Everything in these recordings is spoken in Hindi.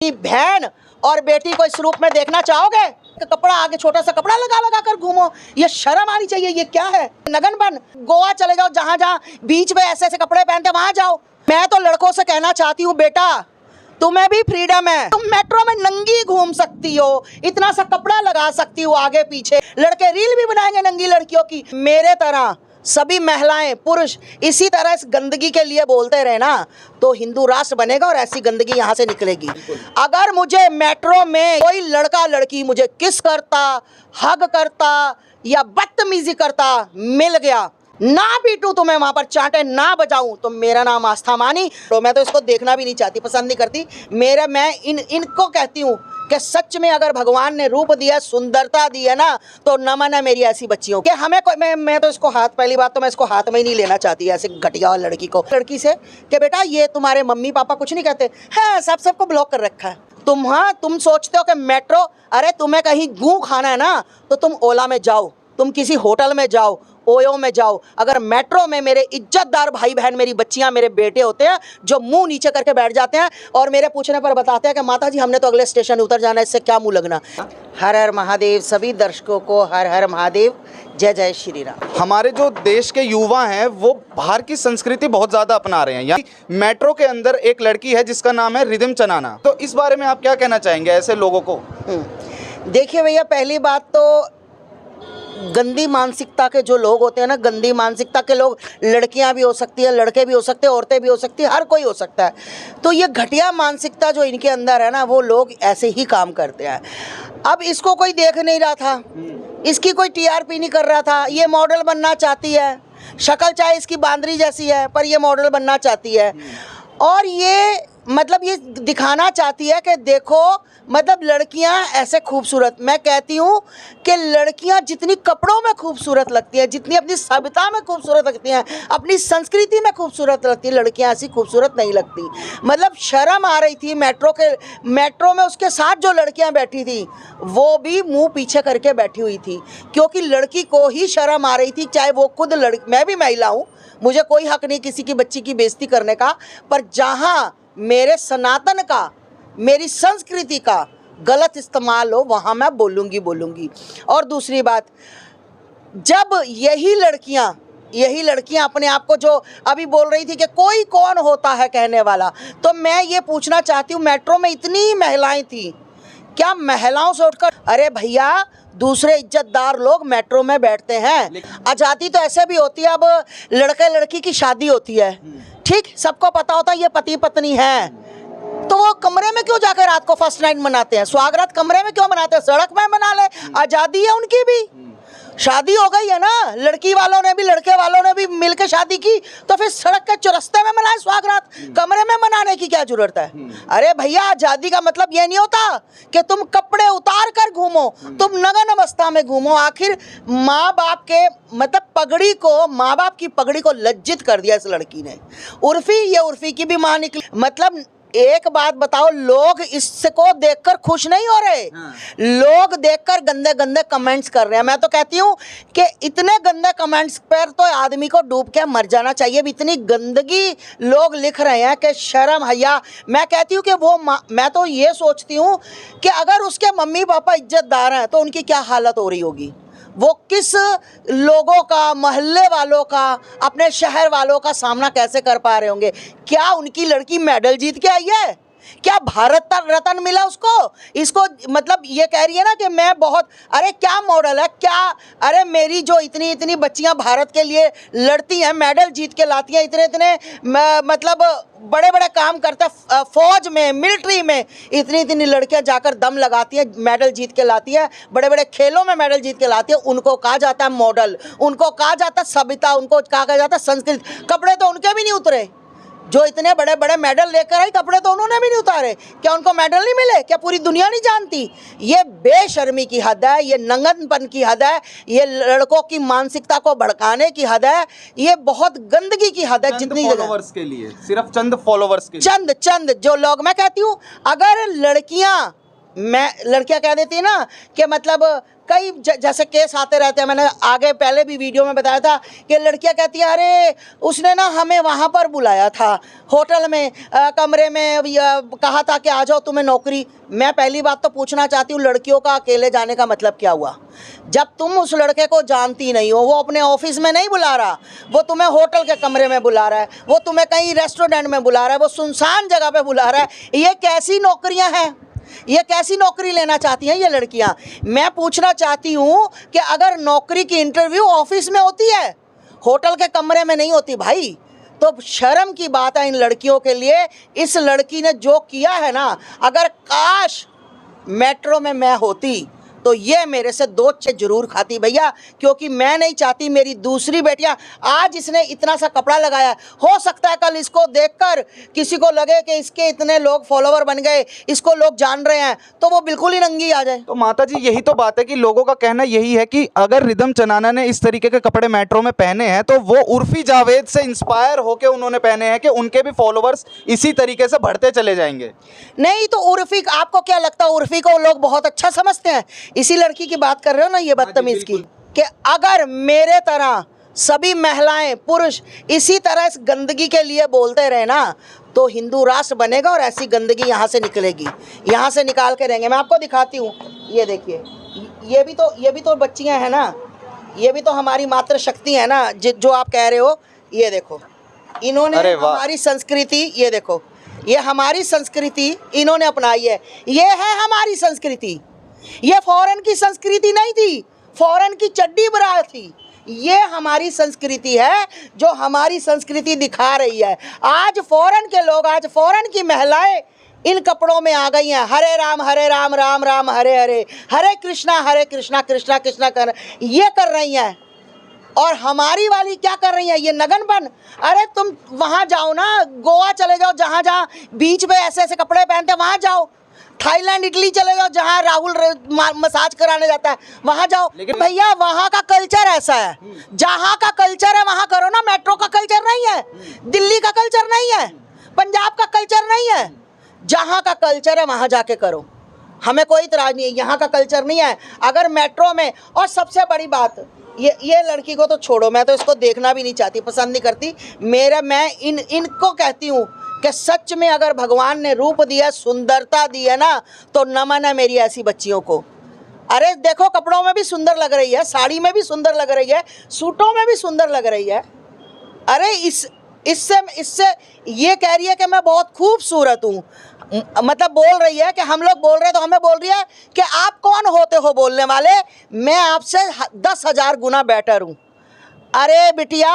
बहन और बेटी को इस रूप में देखना चाहोगे? कपड़ा आगे छोटा सा कपड़ा लगा लगा कर घूमो, ये शर्म आनी चाहिए। ये क्या है? नगन बन गोवा चले जाओ, जहां जहां बीच में ऐसे ऐसे कपड़े पहनते वहां जाओ। मैं तो लड़कों से कहना चाहती हूँ, बेटा तुम्हें भी फ्रीडम है, तुम मेट्रो में नंगी घूम सकती हो, इतना सा कपड़ा लगा सकती हो आगे पीछे। लड़के रील भी बनाएंगे नंगी लड़कियों की। मेरे तरह सभी महिलाएं पुरुष इसी तरह इस गंदगी के लिए बोलते रहे ना, तो हिंदू राष्ट्र बनेगा और ऐसी गंदगी यहाँ से निकलेगी। अगर मुझे मेट्रो में कोई लड़का लड़की मुझे किस करता, हग करता या बदतमीजी करता मिल गया, ना पीटूं तुम्हें वहां पर, चांटे ना बजाऊं, तो मेरा नाम आस्था मानी। तो मैं तो इसको देखना भी नहीं चाहती, पसंद नहीं करती। मैं इनको कहती हूँ कि सच में अगर भगवान ने रूप दिया, सुंदरता दी है ना, तो नमन है मेरी ऐसी बच्चियों के। हमें कोई मैं तो इसको हाथ, पहली बात तो मैं इसको हाथ में ही नहीं लेना चाहती ऐसे घटिया लड़की को, लड़की से कि बेटा ये तुम्हारे मम्मी पापा कुछ नहीं कहते हैं, सबको ब्लॉक कर रखा है। तुम सोचते हो कि मेट्रो, अरे तुम्हें कहीं गूं खाना है ना तो तुम ओला में जाओ, तुम किसी होटल में जाओ, ओयो में जाओ। अगर मेट्रो में मेरे इज्जतदार भाई बहन, मेरी बच्चियां, मेरे बेटे होते हैं जो मुंह नीचे करके बैठ जाते हैं और मेरे पूछने पर बताते हैं कि माता जी हमने तो अगले स्टेशन उतर जाना है, इससे क्या मुंह लगना। हर हर महादेव। सभी दर्शकों को हर हर महादेव, जय जय श्री राम। हमारे जो देश के युवा हैं वो बाहर की संस्कृति बहुत ज़्यादा अपना रहे हैं। यानी मेट्रो के अंदर एक लड़की है जिसका नाम है रिदम चनाना, तो इस बारे में आप क्या कहना चाहेंगे ऐसे लोगों को? देखिए भैया, पहली बात तो गंदी मानसिकता के जो लोग होते हैं ना, गंदी मानसिकता के लोग, लड़कियां भी हो सकती है, लड़के भी हो सकते हैं, औरतें भी हो सकती है, हर कोई हो सकता है। तो ये घटिया मानसिकता जो इनके अंदर है ना, वो लोग ऐसे ही काम करते हैं। अब इसको कोई देख नहीं रहा था, इसकी कोई टीआरपी नहीं कर रहा था। ये मॉडल बनना चाहती है, शक्ल चाहे इसकी बांदरी जैसी है पर ये मॉडल बनना चाहती है। और ये मतलब ये दिखाना चाहती है कि देखो, मतलब लड़कियां ऐसे खूबसूरत। मैं कहती हूँ कि लड़कियां जितनी कपड़ों में खूबसूरत लगती हैं, जितनी अपनी सभ्यता में खूबसूरत लगती हैं, अपनी संस्कृति में खूबसूरत लगती हैं, लड़कियां ऐसी खूबसूरत नहीं लगती। मतलब शर्म आ रही थी मेट्रो में उसके साथ जो लड़कियां बैठी थी वो भी मुंह पीछे करके बैठी हुई थी, क्योंकि लड़की को ही शर्म आ रही थी। चाहे वो खुद मैं भी महिला हूँ, मुझे कोई हक नहीं किसी की बच्ची की बेइज्जती करने का, पर जहाँ मेरे सनातन का, मेरी संस्कृति का गलत इस्तेमाल हो वहाँ मैं बोलूँगी। और दूसरी बात, जब यही लड़कियाँ अपने आप को, जो अभी बोल रही थी कि कोई कौन होता है कहने वाला, तो मैं ये पूछना चाहती हूँ, मेट्रो में इतनी महिलाएं थी, क्या महिलाओं से उठकर, अरे भैया दूसरे इज्जतदार लोग मेट्रो में बैठते हैं। आज़ादी तो ऐसे भी होती है, अब लड़के लड़की की शादी होती है, ठीक, सबको पता होता है ये पति पत्नी है, तो वो कमरे में क्यों जाकर रात को फर्स्ट नाइट मनाते हैं? सुहागरात कमरे में क्यों मनाते हैं? सड़क में मना ले, आज़ादी है उनकी भी, शादी हो गई है ना, लड़की वालों ने भी लड़के वालों ने भी मिलकर शादी की, तो फिर सड़क के चौरस्ते में मनाए सुहागरात, कमरे में मनाने की क्या जरूरत है? अरे भैया, आज़ादी का मतलब ये नहीं होता कि तुम कपड़े उतार कर घूमो, तुम नग्न अवस्था में घूमो। आखिर माँ बाप के मतलब माँ बाप की पगड़ी को लज्जित कर दिया इस लड़की ने। उर्फी की भी माँ निकली। मतलब एक बात बताओ, लोग इसको देखकर खुश नहीं हो रहे, लोग देखकर गंदे गंदे कमेंट्स कर रहे हैं। मैं तो कहती हूँ कि इतने गंदे कमेंट्स पर तो आदमी को डूब के मर जाना चाहिए। इतनी गंदगी लोग लिख रहे हैं कि शर्म हया। मैं कहती हूँ कि मैं तो ये सोचती हूँ कि अगर उसके मम्मी पापा इज्जतदार हैं तो उनकी क्या हालत हो रही होगी, वो किस लोगों का, मोहल्ले वालों का, अपने शहर वालों का सामना कैसे कर पा रहे होंगे। क्या उनकी लड़की मेडल जीत के आई है? क्या भारत रत्न मिला उसको? इसको मतलब ये कह रही है ना कि मैं बहुत, अरे क्या मॉडल है क्या? अरे मेरी जो इतनी बच्चियां भारत के लिए लड़ती हैं, मेडल जीत के लाती हैं, इतने मतलब बड़े बड़े काम करते हैं, फौज में, मिलिट्री में इतनी लड़कियां जाकर दम लगाती हैं, मेडल जीत के लाती है, बड़े बड़े खेलों में मेडल जीत के लाती है। उनको कहा जाता है मॉडल, उनको कहा जाता है सभ्यता, उनको कहा जाता है संस्कृति। कपड़े तो उनके भी नहीं उतरे, जो इतने बड़े बड़े मेडल लेकर आई, कपड़े तो उन्होंने भी नहीं उतारे। क्या उनको मेडल नहीं मिले? क्या पूरी दुनिया नहीं जानती? ये बेशर्मी की हद है, ये नंगनपन की हद है, ये लड़कों की मानसिकता को भड़काने की हद है, ये बहुत गंदगी की हद है। जितनी फॉलोवर्स के लिए, सिर्फ चंद फॉलोवर्स के लिए, चंद जो लोग, मैं कहती हूँ अगर लड़कियां कह देती है ना कि मतलब कई जैसे केस आते रहते हैं, मैंने आगे पहले भी वीडियो में बताया था कि लड़कियां कहती हैं अरे उसने ना हमें वहाँ पर बुलाया था होटल में, कमरे में कहा था कि आ जाओ तुम्हें नौकरी। मैं पहली बात तो पूछना चाहती हूँ, लड़कियों का अकेले जाने का मतलब क्या हुआ? जब तुम उस लड़के को जानती नहीं हो, वो अपने ऑफिस में नहीं बुला रहा, वो तुम्हें होटल के कमरे में बुला रहा है, वो तुम्हें कहीं रेस्टोरेंट में बुला रहा है, वो सुनसान जगह पे बुला रहा है। ये कैसी नौकरियां हैं? ये कैसी नौकरी लेना चाहती हैं ये लड़कियां? मैं पूछना चाहती हूँ कि अगर नौकरी की इंटरव्यू ऑफिस में होती है, होटल के कमरे में नहीं होती भाई, तो शर्म की बात है इन लड़कियों के लिए। इस लड़की ने जो किया है ना, अगर काश मेट्रो में मैं होती तो ये मेरे से दो चीज़ जरूर खाती भैया, क्योंकि मैं नहीं चाहती मेरी दूसरी बेटियां, आज इसने इतना सा कपड़ा लगाया, हो सकता है कल इसको देखकर किसी को लगे कि इसके इतने लोग फॉलोवर बन गए, इसको लोग जान रहे हैं, तो वो बिल्कुल ही नंगी आ जाए। तो माता जी यही तो बात है कि लोगों का कहना यही है कि अगर रिदम चनाना ने इस तरीके के कपड़े मेट्रो में पहने हैं तो वो उर्फी जावेद से इंस्पायर होकर उन्होंने पहने हैं कि उनके भी फॉलोवर्स इसी तरीके से बढ़ते चले जाएंगे। नहीं तो उर्फी, आपको क्या लगता है उर्फी को लोग बहुत अच्छा समझते हैं? इसी लड़की की बात कर रहे हो ना, ये बदतमीज की, कि अगर मेरे तरह सभी महिलाएं पुरुष इसी तरह इस गंदगी के लिए बोलते रहे ना, तो हिंदू राष्ट्र बनेगा और ऐसी गंदगी यहाँ से निकलेगी, यहाँ से निकाल के रहेंगे। मैं आपको दिखाती हूँ, ये देखिए, ये भी तो बच्चियाँ हैं ना, ये भी तो हमारी मातृ शक्ति है ना, जो आप कह रहे हो। ये देखो, इन्होंने हमारी संस्कृति, ये देखो, ये हमारी संस्कृति इन्होंने अपनाई है। ये है हमारी संस्कृति, ये फॉरेन की संस्कृति नहीं थी, फॉरेन की चड्डी बरा थी। ये हमारी संस्कृति है जो हमारी संस्कृति दिखा रही है। आज फॉरेन के लोग, आज फॉरेन की महिलाएं इन कपड़ों में आ गई हैं। हरे राम राम राम हरे हरे, हरे कृष्णा कृष्णा कृष्णा कर ये कर रही हैं। और हमारी वाली क्या कर रही है? ये नगनपन। अरे तुम वहाँ जाओ ना, गोवा चले जाओ, जहाँ जहाँ बीच पे ऐसे ऐसे कपड़े पहनते हैं वहाँ जाओ। थाईलैंड इटली चले जाओ, जहाँ राहुल मसाज कराने जाता है वहाँ जाओ। लेकिन भैया वहाँ का कल्चर ऐसा है, जहाँ का कल्चर है वहाँ करो ना। मेट्रो का कल्चर नहीं है, दिल्ली का कल्चर नहीं है, पंजाब का कल्चर नहीं है। जहाँ का कल्चर है वहाँ जाके करो, हमें कोई इतराज़ नहीं है। यहाँ का कल्चर नहीं है। अगर मेट्रो में, और सबसे बड़ी बात, ये लड़की को तो छोड़ो, मैं तो इसको देखना भी नहीं चाहती, पसंद नहीं करती। मैं इनको कहती हूँ कि सच में अगर भगवान ने रूप दिया, सुंदरता दी है ना, तो नमन है मेरी ऐसी बच्चियों को। अरे देखो, कपड़ों में भी सुंदर लग रही है, साड़ी में भी सुंदर लग रही है, सूटों में भी सुंदर लग रही है। अरे इससे ये कह रही है कि मैं बहुत खूबसूरत हूँ, मतलब बोल रही है कि हम लोग बोल रहे हैं तो हमें बोल रही है कि आप कौन होते हो बोलने वाले, मैं आपसे 10,000 गुना बेटर हूँ। अरे बिटिया,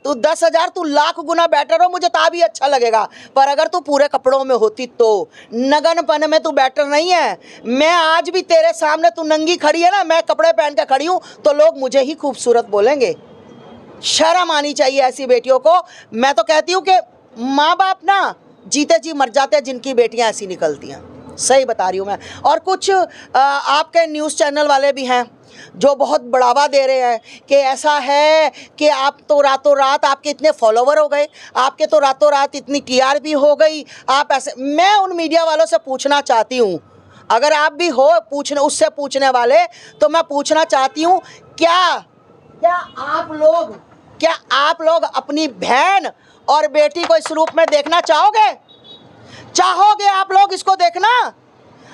तू 10,000, तू लाख गुना बेटर हो, मुझे भी अच्छा लगेगा, पर अगर तू पूरे कपड़ों में होती तो। नगनपन में तू बेटर नहीं है। मैं आज भी तेरे सामने, तू नंगी खड़ी है ना, मैं कपड़े पहन के खड़ी हूँ, तो लोग मुझे ही खूबसूरत बोलेंगे। शर्म आनी चाहिए ऐसी बेटियों को। मैं तो कहती हूँ कि माँ बाप ना जीते जी मर जाते हैं जिनकी बेटियाँ ऐसी निकलती हैं। सही बता रही हूँ मैं। और कुछ आपके न्यूज़ चैनल वाले भी हैं जो बहुत बढ़ावा दे रहे हैं कि ऐसा है कि आप तो रातों रात, आपके इतने फॉलोवर हो गए, आपके तो रातों रात इतनी टीआरपी हो गई, आप ऐसे। मैं उन मीडिया वालों से पूछना चाहती हूँ, अगर आप भी हो उससे पूछने वाले, तो मैं पूछना चाहती हूँ, क्या आप लोग अपनी बहन और बेटी को इस रूप में देखना चाहोगे आप लोग इसको देखना?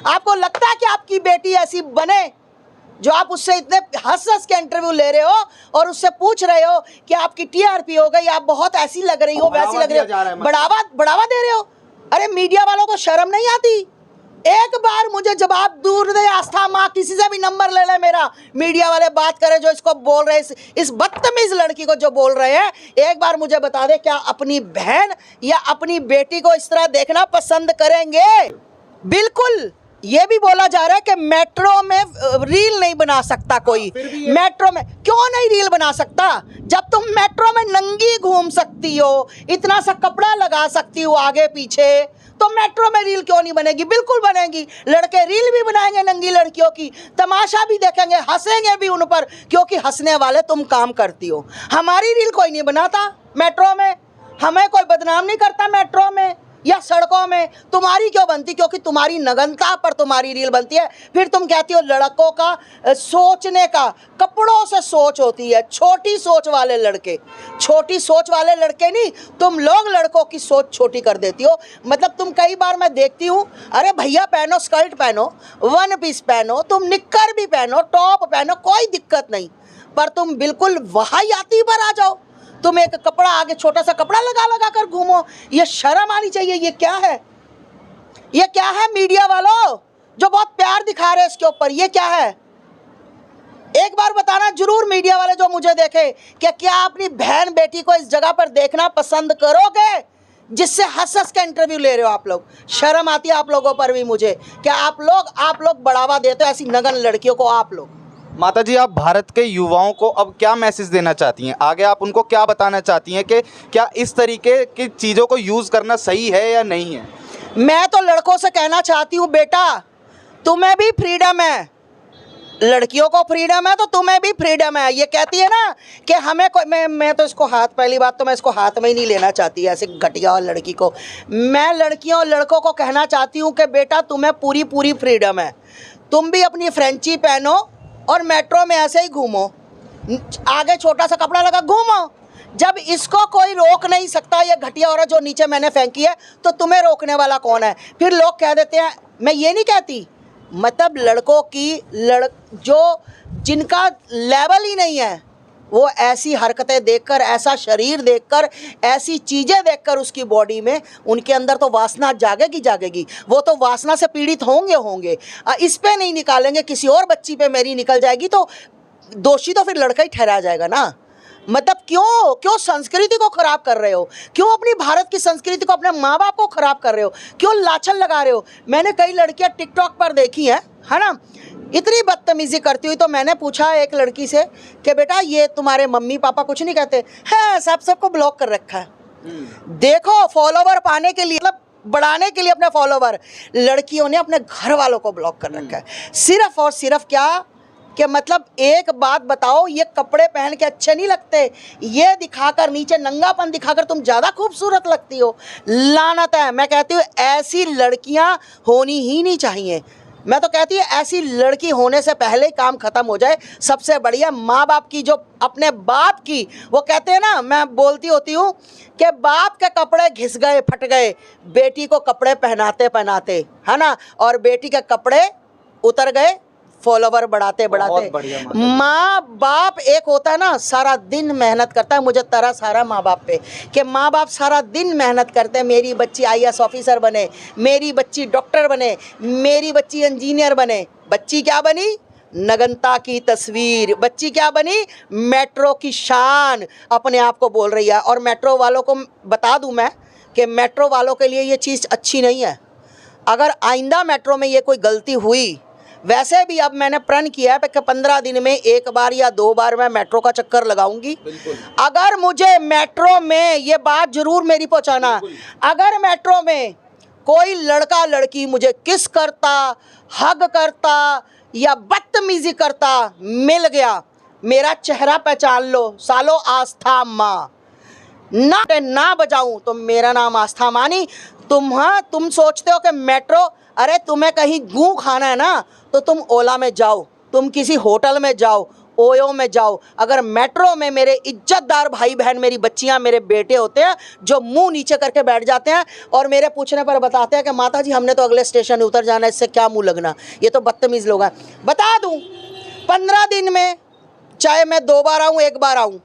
आपको लगता है कि आपकी बेटी ऐसी बने जो आप उससे इतने हंस के इंटरव्यू ले रहे हो और उससे पूछ रहे हो कि आपकी टीआरपी हो गई, आप बहुत ऐसी लग रही हो, वैसी लग रही हो, बढ़ावा दे रहे हो? अरे मीडिया वालों को शर्म नहीं आती? एक बार मुझे जवाब दूर दे आस्था माँ, किसी से भी नंबर ले ले मेरा, मीडिया वाले बात करें जो इसको बोल रहे हैं, इस बदतमीज लड़की को जो बोल रहे हैं, एक बार मुझे बता दे, क्या अपनी बहन या अपनी बेटी को इस तरह देखना पसंद करेंगे? बिल्कुल। ये भी बोला जा रहा है कि मेट्रो में रील नहीं बना सकता कोई। मेट्रो में क्यों नहीं रील बना सकता? जब तुम मेट्रो में नंगी घूम सकती हो, इतना सा कपड़ा लगा सकती हो आगे पीछे, तो मेट्रो में रील क्यों नहीं बनेगी? बिल्कुल बनेगी। लड़के रील भी बनाएंगे नंगी लड़कियों की, तमाशा भी देखेंगे, हंसेंगे भी उन पर, क्योंकि हंसने वाले तुम काम करती हो। हमारी रील कोई नहीं बनाता मेट्रो में, हमें कोई बदनाम नहीं करता मेट्रो में। या सड़कों में तुम्हारी क्यों बनती? क्योंकि तुम्हारी नग्नता पर तुम्हारी रील बनती है। फिर तुम कहती हो लड़कों का सोचने का कपड़ों से सोच होती है। छोटी सोच वाले लड़के, छोटी सोच वाले लड़के नहीं, तुम लोग लड़कों की सोच छोटी कर देती हो। मतलब तुम कई बार मैं देखती हूँ, अरे भैया पहनो, स्कर्ट पहनो, वन पीस पहनो, तुम निक्कर भी पहनो, टॉप पहनो, कोई दिक्कत नहीं, पर तुम बिल्कुल वाहियाती पर आ जाओ। तुम एक कपड़ा आगे छोटा सा कपड़ा लगा लगा कर घूमो, ये शर्म आनी चाहिए। ये क्या है? ये क्या है मीडिया वालों जो बहुत प्यार दिखा रहे हैं इसके ऊपर? ये क्या है? एक बार बताना जरूर मीडिया वाले जो मुझे देखे, क्या अपनी बहन बेटी को इस जगह पर देखना पसंद करोगे जिससे हंस हंस के इंटरव्यू ले रहे हो आप लोग? शर्म आती है आप लोगों पर भी मुझे, क्या आप लोग बढ़ावा देते हो ऐसी नगन लड़कियों को? आप लोग माता जी, आप भारत के युवाओं को अब क्या मैसेज देना चाहती हैं? आगे आप उनको क्या बताना चाहती हैं कि क्या इस तरीके की चीज़ों को यूज़ करना सही है या नहीं है? मैं तो लड़कों से कहना चाहती हूँ, बेटा तुम्हें भी फ्रीडम है, लड़कियों को फ्रीडम है तो तुम्हें भी फ्रीडम है। ये कहती है ना कि हमें कोई, मैं तो इसको हाथ, पहली बात तो मैं इसको हाथ में ही नहीं लेना चाहती ऐसे घटिया और लड़की को। मैं लड़कियों और लड़कों को कहना चाहती हूँ कि बेटा तुम्हें पूरी पूरी फ्रीडम है, तुम भी अपनी फ्रेंची पहनो और मेट्रो में ऐसे ही घूमो, आगे छोटा सा कपड़ा लगा घूमो। जब इसको कोई रोक नहीं सकता, ये घटिया औरत जो नीचे मैंने फेंकी है, तो तुम्हें रोकने वाला कौन है? फिर लोग कह देते हैं, मैं ये नहीं कहती, मतलब लड़कों की जो जिनका लेवल ही नहीं है, वो ऐसी हरकतें देखकर, ऐसा शरीर देखकर, ऐसी चीज़ें देखकर उसकी बॉडी में, उनके अंदर तो वासना जागेगी जागेगी। वो तो वासना से पीड़ित होंगे। इस पे नहीं निकालेंगे, किसी और बच्ची पे मेरी निकल जाएगी तो दोषी तो फिर लड़का ही ठहरा जाएगा ना। मतलब क्यों संस्कृति को ख़राब कर रहे हो? क्यों अपनी भारत की संस्कृति को, अपने माँ बाप को ख़राब कर रहे हो? क्यों लाछन लगा रहे हो? मैंने कई लड़कियाँ टिकटॉक पर देखी हैं, है ना, इतनी बदतमीज़ी करती हुई। तो मैंने पूछा एक लड़की से कि बेटा ये तुम्हारे मम्मी पापा कुछ नहीं कहते? है, सबको ब्लॉक कर रखा है। देखो, फॉलोवर पाने के लिए, मतलब बढ़ाने के लिए अपने फॉलोवर, लड़कियों ने अपने घर वालों को ब्लॉक कर रखा है। सिर्फ और सिर्फ क्या कि मतलब एक बात बताओ, ये कपड़े पहन के अच्छे नहीं लगते? ये दिखाकर, नीचे नंगापन दिखाकर तुम ज़्यादा खूबसूरत लगती हो। लानत है। मैं कहती हूँ ऐसी लड़कियाँ होनी ही नहीं चाहिए। मैं तो कहती हूँ ऐसी लड़की होने से पहले ही काम ख़त्म हो जाए। सबसे बढ़िया माँ बाप की, जो अपने बाप की, वो कहते हैं ना, मैं बोलती होती हूँ कि बाप के कपड़े घिस गए, फट गए, बेटी को कपड़े पहनाते पहनाते, है ना, और बेटी के कपड़े उतर गए फॉलोवर बढ़ाते बढ़ाते। माँ बाप एक होता है ना, सारा दिन मेहनत करता है। मुझे तरस आ रहा माँ बाप पे कि माँ बाप सारा दिन मेहनत करते हैं, मेरी बच्ची IAS ऑफिसर बने, मेरी बच्ची डॉक्टर बने, मेरी बच्ची इंजीनियर बने। बच्ची क्या बनी? नगनता की तस्वीर। बच्ची क्या बनी? मेट्रो की शान अपने आप को बोल रही है। और मेट्रो वालों को बता दूं मैं कि मेट्रो वालों के लिए ये चीज़ अच्छी नहीं है। अगर आइंदा मेट्रो में ये कोई गलती हुई, वैसे भी अब मैंने प्रण किया है कि 15 दिन में 1 बार या 2 बार मैं मेट्रो का चक्कर लगाऊंगी। अगर मुझे मेट्रो में, ये बात जरूर मेरी पहुंचाना, अगर मेट्रो में कोई लड़का लड़की मुझे किस करता, हग करता या बदतमीजी करता मिल गया, मेरा चेहरा पहचान लो, सालो आस्था माँ। ना बजाऊं तो मेरा नाम आस्था मानी। तुम सोचते हो कि मेट्रो, अरे तुम्हें कहीं गूं खाना है ना तो तुम ओला में जाओ, तुम किसी होटल में जाओ, ओयो में जाओ। अगर मेट्रो में मेरे इज्जतदार भाई बहन, मेरी बच्चियां, मेरे बेटे होते हैं जो मुंह नीचे करके बैठ जाते हैं और मेरे पूछने पर बताते हैं कि माता जी हमने तो अगले स्टेशन उतर जाना है, इससे क्या मुंह लगना, ये तो बदतमीज़ लोग हैं। बता दूं, 15 दिन में चाहे मैं 2 बार आऊँ 1 बार आऊँ,